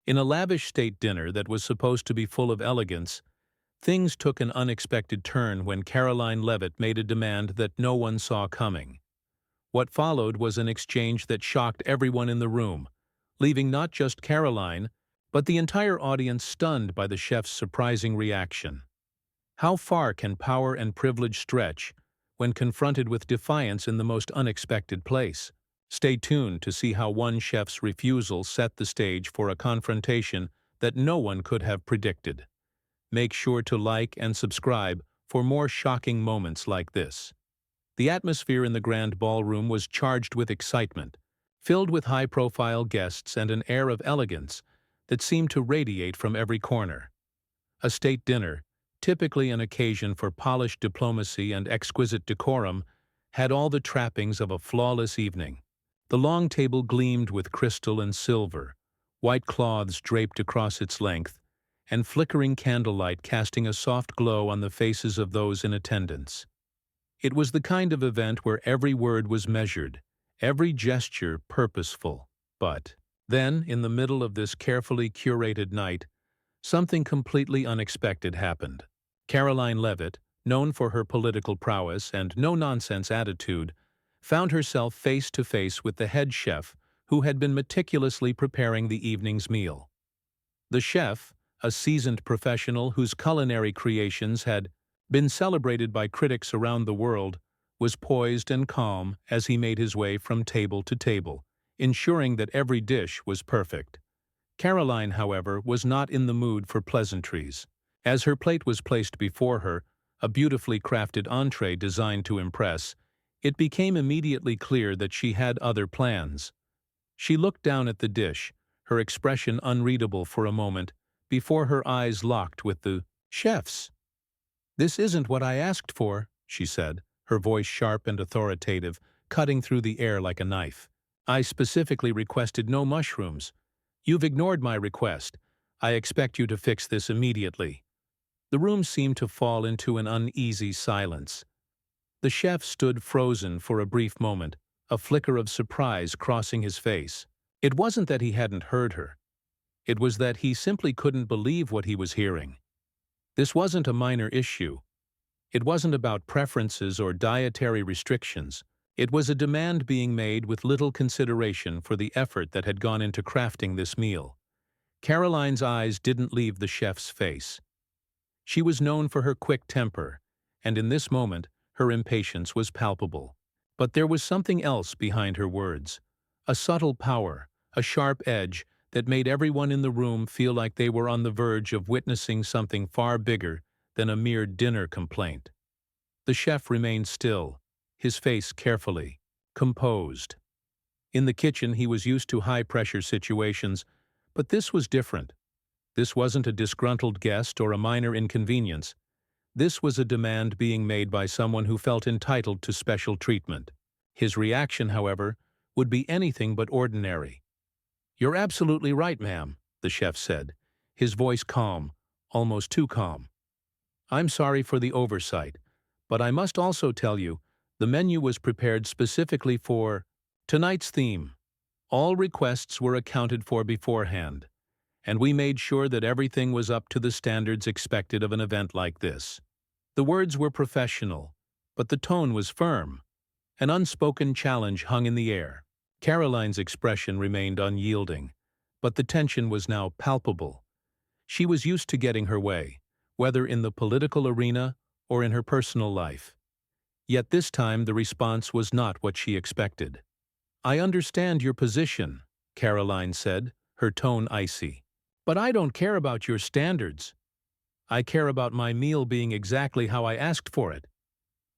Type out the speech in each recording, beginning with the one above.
In a lavish state dinner that was supposed to be full of elegance, things took an unexpected turn when Karoline Leavitt made a demand that no one saw coming. What followed was an exchange that shocked everyone in the room, leaving not just Karoline, but the entire audience stunned by the chef's surprising reaction. How far can power and privilege stretch when confronted with defiance in the most unexpected place? Stay tuned to see how one chef's refusal set the stage for a confrontation that no one could have predicted. Make sure to like and subscribe for more shocking moments like this. The atmosphere in the grand ballroom was charged with excitement, filled with high-profile guests and an air of elegance that seemed to radiate from every corner. A state dinner, typically an occasion for polished diplomacy and exquisite decorum, had all the trappings of a flawless evening. The long table gleamed with crystal and silver, white cloths draped across its length, and flickering candlelight casting a soft glow on the faces of those in attendance. It was the kind of event where every word was measured, every gesture purposeful. But then, in the middle of this carefully curated night, something completely unexpected happened. Karoline Leavitt, known for her political prowess and no-nonsense attitude, found herself face to face with the head chef who had been meticulously preparing the evening's meal. The chef, a seasoned professional whose culinary creations had been celebrated by critics around the world, was poised and calm as he made his way from table to table, ensuring that every dish was perfect. Karoline, however, was not in the mood for pleasantries. As her plate was placed before her, a beautifully crafted entree designed to impress, it became immediately clear that she had other plans. She looked down at the dish, her expression unreadable for a moment, before her eyes locked with the chef's. "This isn't what I asked for," she said, her voice sharp and authoritative, cutting through the air like a knife. "I specifically requested no mushrooms. You've ignored my request. I expect you to fix this immediately." The room seemed to fall into an uneasy silence. The chef stood frozen for a brief moment, a flicker of surprise crossing his face. It wasn't that he hadn't heard her. It was that he simply couldn't believe what he was hearing. This wasn't a minor issue. It wasn't about preferences or dietary restrictions. It was a demand being made with little consideration for the effort that had gone into crafting this meal. Karoline's eyes didn't leave the chef's face. She was known for her quick temper, and in this moment, her impatience was palpable. But there was something else behind her words, a subtle power, a sharp edge that made everyone in the room feel like they were on the verge of witnessing something far bigger than a mere dinner complaint. The chef remained still, his face carefully composed. In the kitchen, he was used to high-pressure situations, but this was different. This wasn't a disgruntled guest or a minor inconvenience. This was a demand being made by someone who felt entitled to special treatment. His reaction, however, would be anything but ordinary. "You're absolutely right, ma'am," the chef said, his voice calm, almost too calm. "I'm sorry for the oversight, but I must also tell you, the menu was prepared specifically for tonight's theme. All requests were accounted for beforehand, and we made sure that everything was up to the standards expected of an event like this." The words were professional, but the tone was firm. An unspoken challenge hung in the air. Karoline's expression remained unyielding, but the tension was now palpable. She was used to getting her way, whether in the political arena or in her personal life. Yet this time the response was not what she expected. "I understand your position," Karoline said, her tone icy. "But I don't care about your standards. I care about my meal being exactly how I asked for it.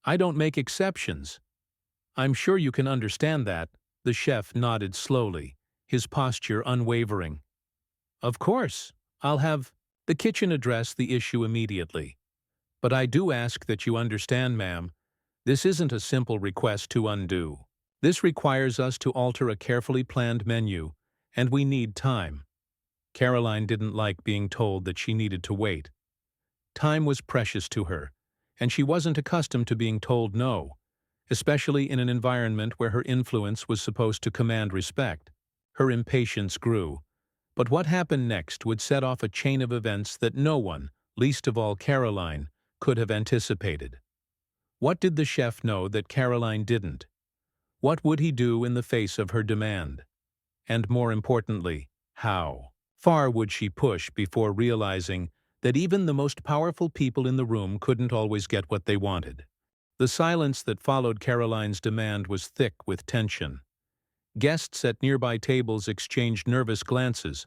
I don't make exceptions. I'm sure you can understand that." The chef nodded slowly, his posture unwavering. "Of course, I'll have..." The kitchen addressed the issue immediately. "But I do ask that you understand, ma'am, this isn't a simple request to undo. This requires us to alter a carefully planned menu, and we need time." Karoline didn't like being told that she needed to wait. Time was precious to her, and she wasn't accustomed to being told no, especially in an environment where her influence was supposed to command respect. Her impatience grew, But what happened next would set off a chain of events that no one, least of all Karoline, could have anticipated. What did the chef know that Karoline didn't? What would he do in the face of her demand? And more importantly, how far would she push before realizing that even the most powerful people in the room couldn't always get what they wanted? The silence that followed Karoline's demand was thick with tension. Guests at nearby tables exchanged nervous glances,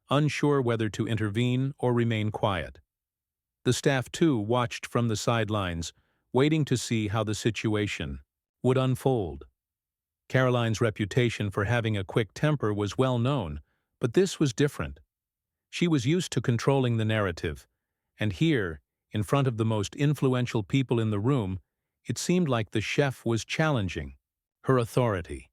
unsure whether to intervene or remain quiet. The staff, too, watched from the sidelines, waiting to see how the situation would unfold. Karoline's reputation for having a quick temper was well known, but this was different. She was used to controlling the narrative, and here, in front of the most influential people in the room, it seemed like the chef was challenging her authority.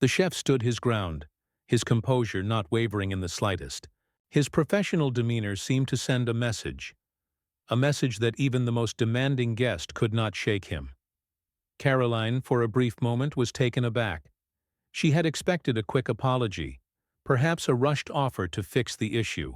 The chef stood his ground, his composure not wavering in the slightest. His professional demeanor seemed to send a message that even the most demanding guest could not shake him. Karoline, for a brief moment, was taken aback. She had expected a quick apology, perhaps a rushed offer to fix the issue.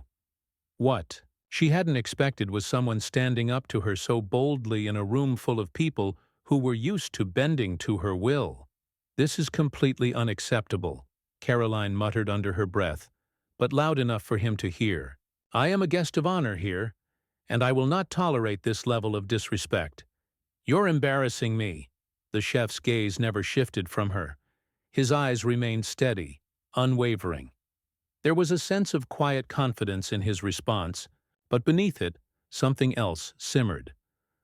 What she hadn't expected was someone standing up to her so boldly in a room full of people who were used to bending to her will. "This is completely unacceptable," Karoline muttered under her breath, but loud enough for him to hear. "I am a guest of honor here, and I will not tolerate this level of disrespect. You're embarrassing me." The chef's gaze never shifted from her. His eyes remained steady, unwavering. There was a sense of quiet confidence in his response, but beneath it, something else simmered,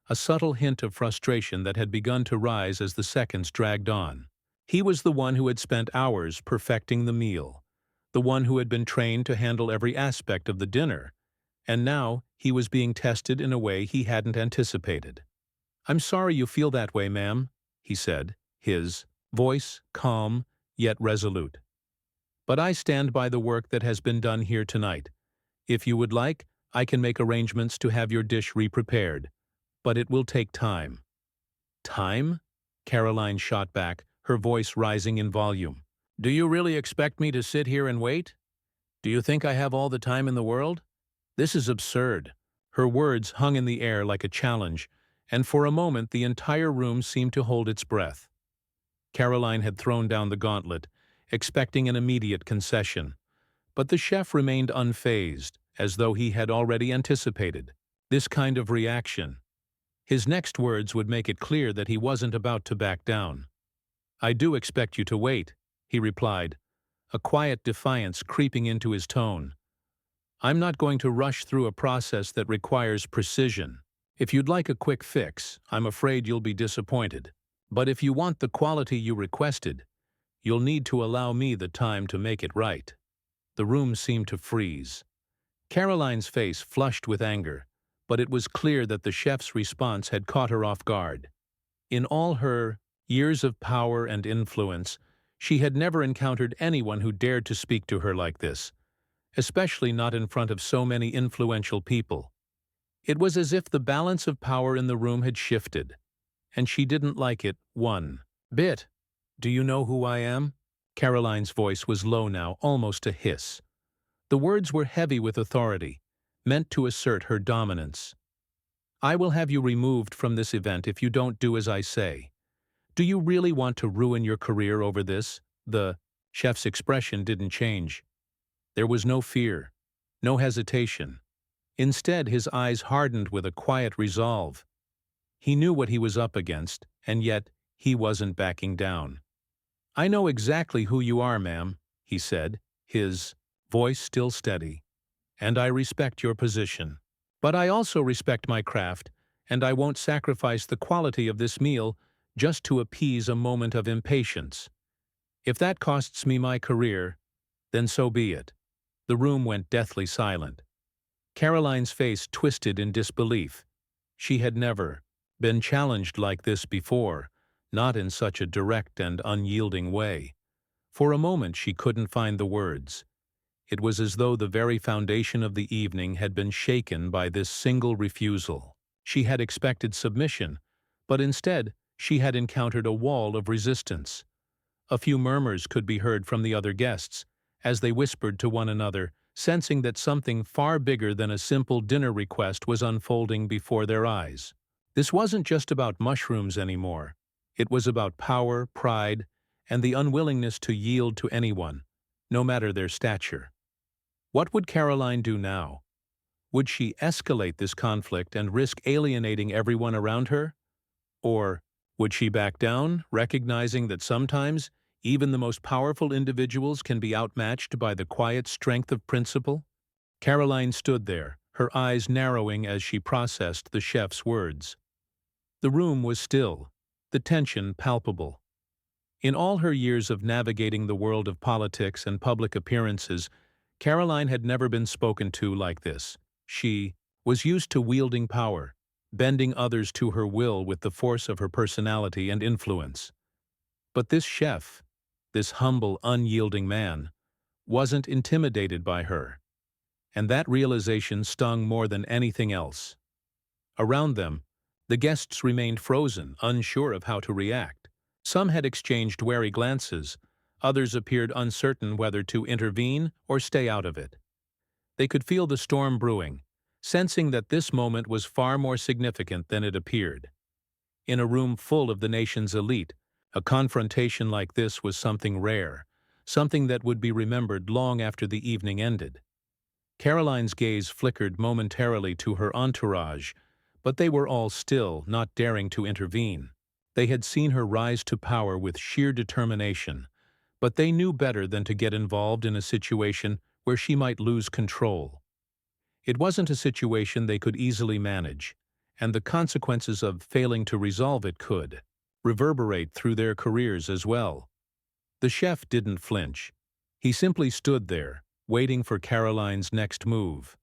a subtle hint of frustration that had begun to rise as the seconds dragged on. He was the one who had spent hours perfecting the meal, the one who had been trained to handle every aspect of the dinner, and now he was being tested in a way he hadn't anticipated. "I'm sorry you feel that way, ma'am," he said, his voice calm yet resolute. "But I stand by the work that has been done here tonight. If you would like, I can make arrangements to have your dish re-prepared, but it will take time." "Time?" Karoline shot back, her voice rising in volume. "Do you really expect me to sit here and wait? Do you think I have all the time in the world? This is absurd." Her words hung in the air like a challenge, and for a moment the entire room seemed to hold its breath. Karoline had thrown down the gauntlet, expecting an immediate concession, but the chef remained unfazed, as though he had already anticipated this kind of reaction. His next words would make it clear that he wasn't about to back down. "I do expect you to wait," he replied, a quiet defiance creeping into his tone. "I'm not going to rush through a process that requires precision. If you'd like a quick fix, I'm afraid you'll be disappointed. But if you want the quality you requested, you'll need to allow me the time to make it right." The room seemed to freeze. Karoline's face flushed with anger, but it was clear that the chef's response had caught her off guard. In all her years of power and influence, she had never encountered anyone who dared to speak to her like this, especially not in front of so many influential people. It was as if the balance of power in the room had shifted, and she didn't like it one bit. "Do you know who I am?" Karoline's voice was low now, almost a hiss. The words were heavy with authority, meant to assert her dominance. "I will have you removed from this event if you don't do as I say. Do you really want to ruin your career over this?" The chef's expression didn't change. There was no fear, no hesitation. Instead, his eyes hardened with a quiet resolve. He knew what he was up against, and yet he wasn't backing down. "I know exactly who you are, ma'am," he said, his voice still steady, "and I respect your position. But I also respect my craft, and I won't sacrifice the quality of this meal just to appease a moment of impatience. If that costs me my career, then so be it." The room went deathly silent. Karoline's face twisted in disbelief. She had never been challenged like this before, not in such a direct and unyielding way. For a moment she couldn't find the words. It was as though the very foundation of the evening had been shaken by this single refusal. She had expected submission, but instead she had encountered a wall of resistance. A few murmurs could be heard from the other guests, as they whispered to one another, sensing that something far bigger than a simple dinner request was unfolding before their eyes. This wasn't just about mushrooms anymore. It was about power, pride, and the unwillingness to yield to anyone, no matter their stature. What would Karoline do now? Would she escalate this conflict and risk alienating everyone around her? Or would she back down, recognizing that sometimes even the most powerful individuals can be outmatched by the quiet strength of principle? Karoline stood there, her eyes narrowing as she processed the chef's words. The room was still, the tension palpable. In all her years of navigating the world of politics and public appearances, Karoline had never been spoken to like this. She was used to wielding power, bending others to her will with the force of her personality and influence. But this chef, this humble, unyielding man, wasn't intimidated by her. And that realization stung more than anything else. Around them, the guests remained frozen, unsure of how to react. Some had exchanged wary glances, others appeared uncertain whether to intervene or stay out of it. They could feel the storm brewing, sensing that this moment was far more significant than it appeared. In a room full of the nation's elite, a confrontation like this was something rare, something that would be remembered long after the evening ended. Karoline's gaze flickered momentarily to her entourage, but they were all still, not daring to intervene. They had seen her rise to power with sheer determination, but they knew better than to get involved in a situation where she might lose control. It wasn't a situation they could easily manage, and the consequences of failing to resolve it could reverberate through their careers as well. The chef didn't flinch. He simply stood there, waiting for Karoline's next move.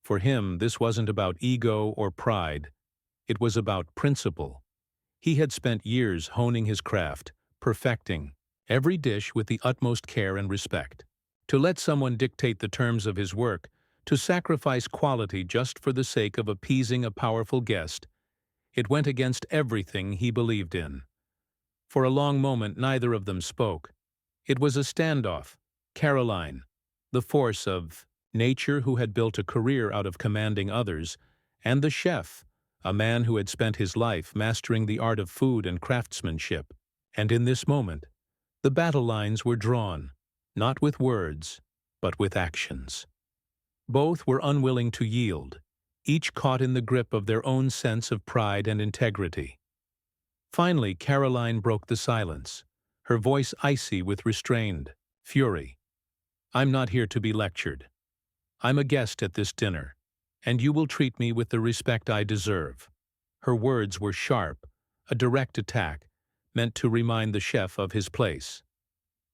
For him, this wasn't about ego or pride. It was about principle. He had spent years honing his craft, perfecting every dish with the utmost care and respect. To let someone dictate the terms of his work, to sacrifice quality just for the sake of appeasing a powerful guest, it went against everything he believed in. For a long moment, neither of them spoke. It was a standoff. Karoline, the force of nature who had built a career out of commanding others, and the chef, a man who had spent his life mastering the art of food and craftsmanship. And in this moment, the battle lines were drawn, not with words, but with actions. Both were unwilling to yield, each caught in the grip of their own sense of pride and integrity. Finally, Karoline broke the silence, her voice icy with restrained fury. "I'm not here to be lectured. I'm a guest at this dinner, and you will treat me with the respect I deserve." Her words were sharp, a direct attack, meant to remind the chef of his place.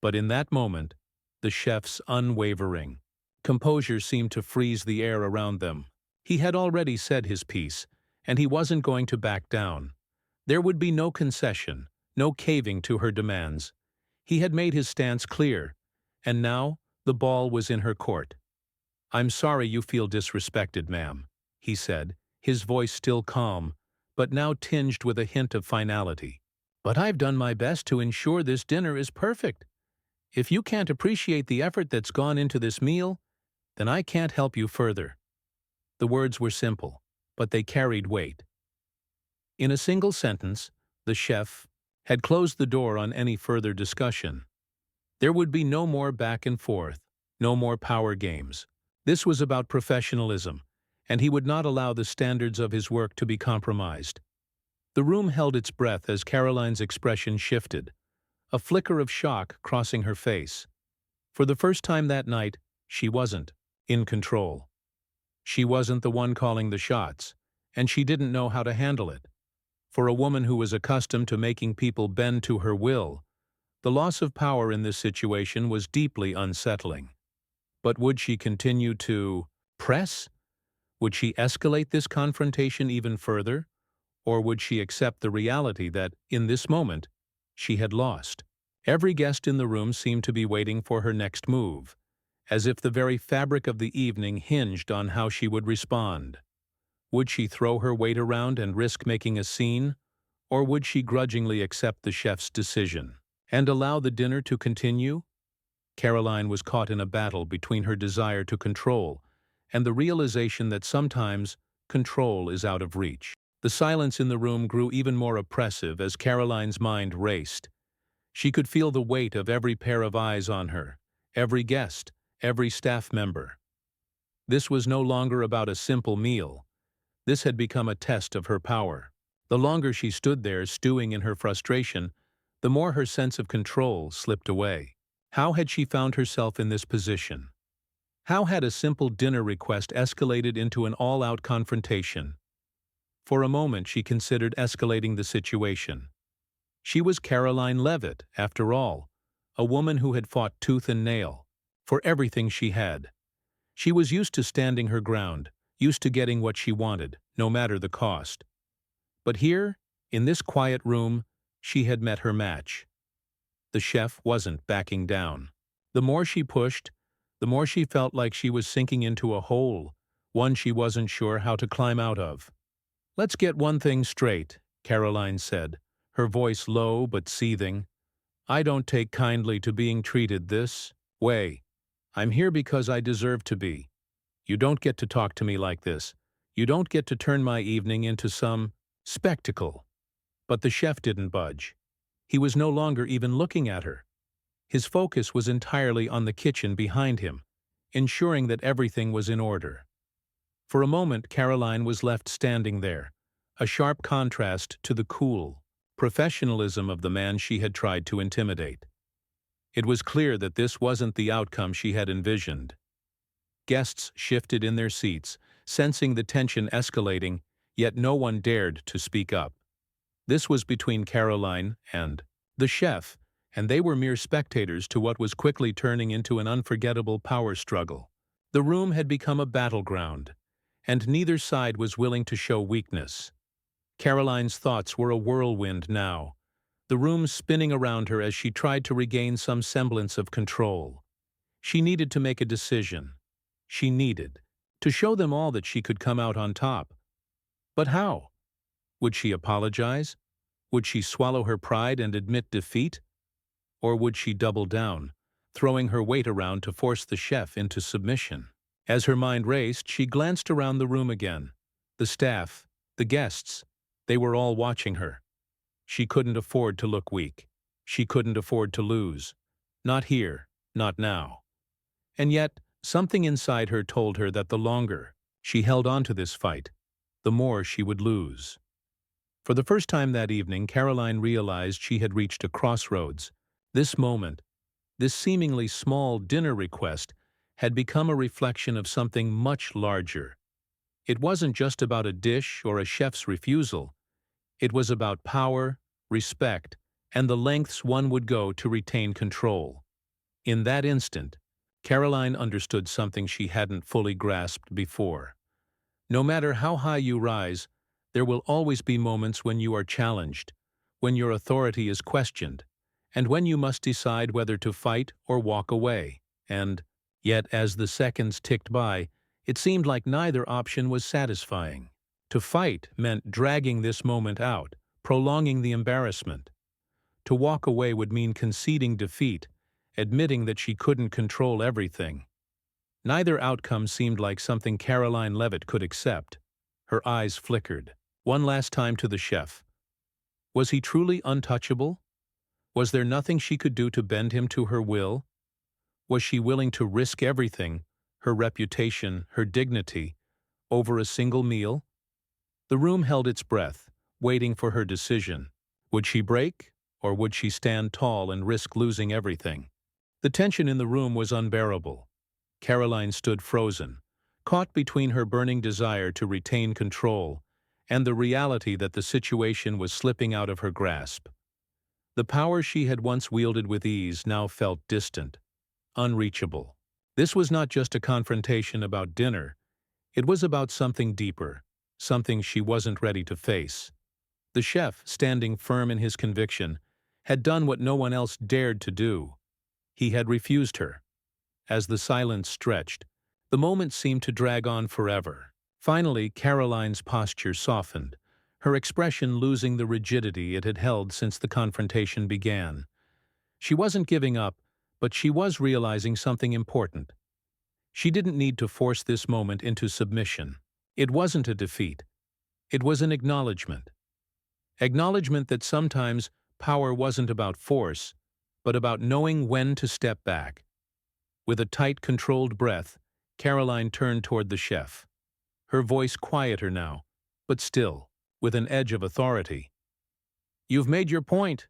But in that moment, the chef's unwavering composure seemed to freeze the air around them. He had already said his piece, and he wasn't going to back down. There would be no concession, no caving to her demands. He had made his stance clear, and now the ball was in her court. "I'm sorry you feel disrespected, ma'am," he said, his voice still calm, but now tinged with a hint of finality. "But I've done my best to ensure this dinner is perfect. If you can't appreciate the effort that's gone into this meal, then I can't help you further." The words were simple, but they carried weight. In a single sentence, the chef had closed the door on any further discussion. There would be no more back and forth, no more power games. This was about professionalism, and he would not allow the standards of his work to be compromised. The room held its breath as Karoline's expression shifted, a flicker of shock crossing her face. For the first time that night, she wasn't in control. She wasn't the one calling the shots, and she didn't know how to handle it. For a woman who was accustomed to making people bend to her will, the loss of power in this situation was deeply unsettling. But would she continue to press? Would she escalate this confrontation even further? Or would she accept the reality that, in this moment, she had lost? Every guest in the room seemed to be waiting for her next move, as if the very fabric of the evening hinged on how she would respond. Would she throw her weight around and risk making a scene, or would she grudgingly accept the chef's decision and allow the dinner to continue? Karoline was caught in a battle between her desire to control and the realization that sometimes control is out of reach. The silence in the room grew even more oppressive as Karoline's mind raced. She could feel the weight of every pair of eyes on her, every guest, every staff member. This was no longer about a simple meal. This had become a test of her power. The longer she stood there stewing in her frustration, the more her sense of control slipped away. How had she found herself in this position? How had a simple dinner request escalated into an all-out confrontation? For a moment she considered escalating the situation. She was Karoline Leavitt, after all, a woman who had fought tooth and nail for everything she had. She was used to standing her ground, used to getting what she wanted, no matter the cost. But here, in this quiet room, she had met her match. The chef wasn't backing down. The more she pushed, the more she felt like she was sinking into a hole, one she wasn't sure how to climb out of. "Let's get one thing straight," Karoline said, her voice low but seething. "I don't take kindly to being treated this way. I'm here because I deserve to be. You don't get to talk to me like this. You don't get to turn my evening into some spectacle." But the chef didn't budge. He was no longer even looking at her. His focus was entirely on the kitchen behind him, ensuring that everything was in order. For a moment, Karoline was left standing there, a sharp contrast to the cool professionalism of the man she had tried to intimidate. It was clear that this wasn't the outcome she had envisioned. Guests shifted in their seats, sensing the tension escalating, yet no one dared to speak up. This was between Karoline and the chef, and they were mere spectators to what was quickly turning into an unforgettable power struggle. The room had become a battleground, and neither side was willing to show weakness. Karoline's thoughts were a whirlwind now, the room spinning around her as she tried to regain some semblance of control. She needed to make a decision. She needed to show them all that she could come out on top. But how? Would she apologize? Would she swallow her pride and admit defeat? Or would she double down, throwing her weight around to force the chef into submission? As her mind raced, she glanced around the room again. The staff, the guests, they were all watching her. She couldn't afford to look weak. She couldn't afford to lose. Not here, not now. And yet, something inside her told her that the longer she held on to this fight, the more she would lose. For the first time that evening, Karoline realized she had reached a crossroads. This moment, this seemingly small dinner request, had become a reflection of something much larger. It wasn't just about a dish or a chef's refusal. It was about power, respect, and the lengths one would go to retain control. In that instant, Karoline understood something she hadn't fully grasped before. No matter how high you rise, there will always be moments when you are challenged, when your authority is questioned, and when you must decide whether to fight or walk away. And yet, as the seconds ticked by, it seemed like neither option was satisfying. To fight meant dragging this moment out, prolonging the embarrassment. To walk away would mean conceding defeat, admitting that she couldn't control everything. Neither outcome seemed like something Karoline Leavitt could accept. Her eyes flickered. One last time to the chef. Was he truly untouchable? Was there nothing she could do to bend him to her will? Was she willing to risk everything, her reputation, her dignity, over a single meal? The room held its breath, waiting for her decision. Would she break, or would she stand tall and risk losing everything? The tension in the room was unbearable. Karoline stood frozen, caught between her burning desire to retain control and the reality that the situation was slipping out of her grasp. The power she had once wielded with ease now felt distant, unreachable. This was not just a confrontation about dinner. It was about something deeper, something she wasn't ready to face. The chef, standing firm in his conviction, had done what no one else dared to do. He had refused her. As the silence stretched, the moment seemed to drag on forever. Finally, Karoline's posture softened, her expression losing the rigidity it had held since the confrontation began. She wasn't giving up, but she was realizing something important. She didn't need to force this moment into submission. It wasn't a defeat. It was an acknowledgement. Acknowledgement that sometimes power wasn't about force, but about knowing when to step back. With a tight, controlled breath, Karoline turned toward the chef. Her voice quieter now, but still, with an edge of authority. "You've made your point."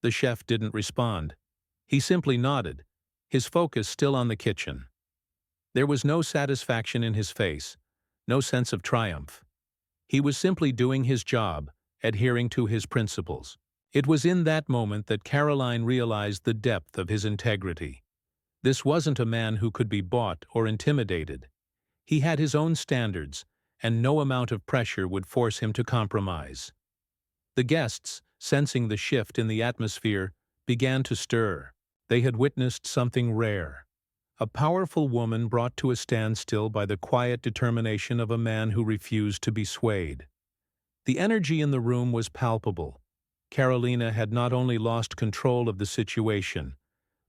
The chef didn't respond. He simply nodded, his focus still on the kitchen. There was no satisfaction in his face, no sense of triumph. He was simply doing his job, adhering to his principles. It was in that moment that Karoline realized the depth of his integrity. This wasn't a man who could be bought or intimidated. He had his own standards, and no amount of pressure would force him to compromise. The guests, sensing the shift in the atmosphere, began to stir. They had witnessed something rare. A powerful woman brought to a standstill by the quiet determination of a man who refused to be swayed. The energy in the room was palpable. Karolina had not only lost control of the situation,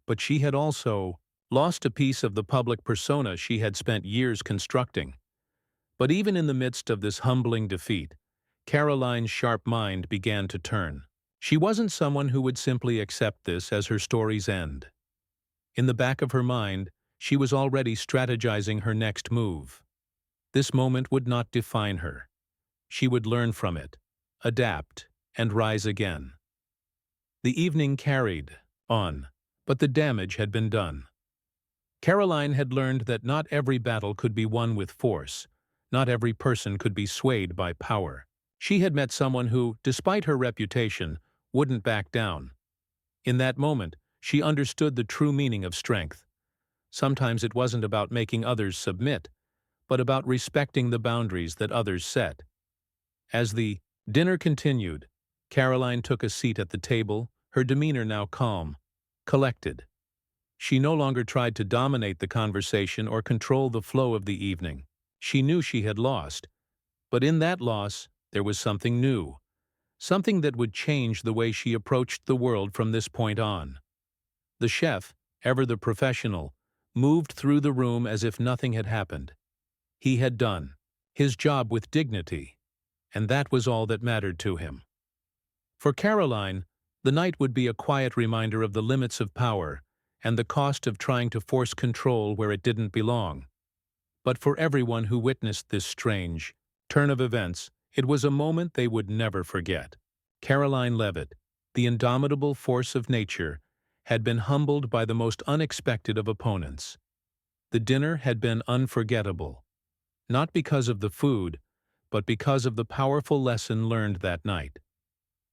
but she had also lost a piece of the public persona she had spent years constructing. But even in the midst of this humbling defeat, Karoline's sharp mind began to turn. She wasn't someone who would simply accept this as her story's end. In the back of her mind, she was already strategizing her next move. This moment would not define her. She would learn from it, adapt, and rise again. The evening carried on, but the damage had been done. Karoline had learned that not every battle could be won with force, not every person could be swayed by power. She had met someone who, despite her reputation, wouldn't back down. In that moment, she understood the true meaning of strength. Sometimes it wasn't about making others submit, but about respecting the boundaries that others set. As the dinner continued, Karoline took a seat at the table, her demeanor now calm, collected. She no longer tried to dominate the conversation or control the flow of the evening. She knew she had lost, but in that loss, there was something new, something that would change the way she approached the world from this point on. The chef, ever the professional, moved through the room as if nothing had happened. He had done his job with dignity, and that was all that mattered to him. For Karoline, the night would be a quiet reminder of the limits of power and the cost of trying to force control where it didn't belong. But for everyone who witnessed this strange turn of events, it was a moment they would never forget. Karoline Leavitt, the indomitable force of nature, had been humbled by the most unexpected of opponents. The dinner had been unforgettable, not because of the food, but because of the powerful lesson learned that night.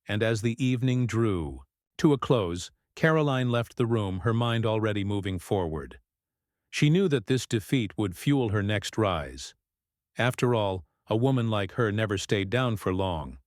And as the evening drew to a close, Karoline left the room, her mind already moving forward. She knew that this defeat would fuel her next rise. After all, a woman like her never stayed down for long.